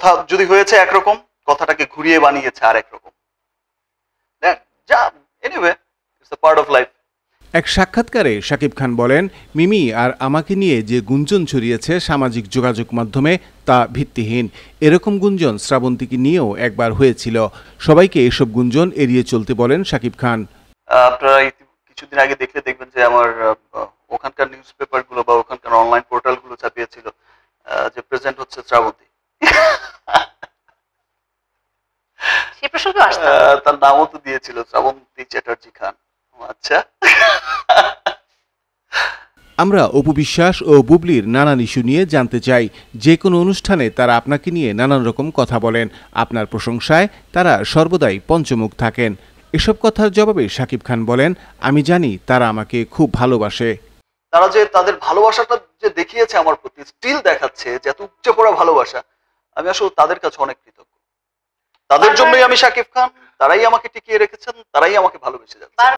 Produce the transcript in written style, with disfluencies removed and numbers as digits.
কথা যদি হয়েছে একরকম, কথাটাকে ঘুরিয়ে বানিয়েছে আর একরকম। যা anyway, it's a part of life. এক সাক্ষাৎকারে শাকিব খান বলেন, মিমি আর আমাকে নিয়ে যে গুঞ্জন ছড়িয়েছে সামাজিক যোগাযোগ মাধ্যমে তা ভিত্তিহীন। এরকম গুঞ্জন শ্রাবন্তীকে নিয়েও একবার হয়েছিল। সবাইকে এসব গুঞ্জন এড়িয়ে চলতে বলেন শাকিব খান। আপনারা কিছুদিন আগে দেখলে দেখবেন যে আমার ওখানকার নিউজ পেপার গুলো বা ওখানকার অনলাইন পোর্টাল গুলো ছাপিয়েছিল যে প্রেজেন্ট হচ্ছে শ্রাবন্তী। সেই প্রসঙ্গে তার নামও তো দিয়েছিল শ্রাবন্তী চ্যাটার্জি খান। আচ্ছা, আমরা অপু বিশ্বাস ও বুবলির নানান ইস্যু নিয়ে জানতে চাই। যে কোনো অনুষ্ঠানে তারা আপনাকে নিয়ে নানান রকম কথা বলেন। আপনার প্রশংসায় তারা সর্বদাই পঞ্চমুখ থাকেন। এসব কথার জবাবে শাকিব খান বলেন, আমি জানি তারা আমাকে খুব ভালোবাসে। তারা যে তাদের ভালোবাসাটা যে দেখিয়েছে আমার প্রতি, স্টিল দেখাচ্ছে যে এত উপচে পড়া ভালোবাসা, আমি আসলে তাদের কাছে অনেক কৃতজ্ঞ। তাদের জন্যই আমি শাকিব খান, তারাই আমাকে টিকিয়ে রেখেছেন, তারাই আমাকে ভালোবেসে যাচ্ছে।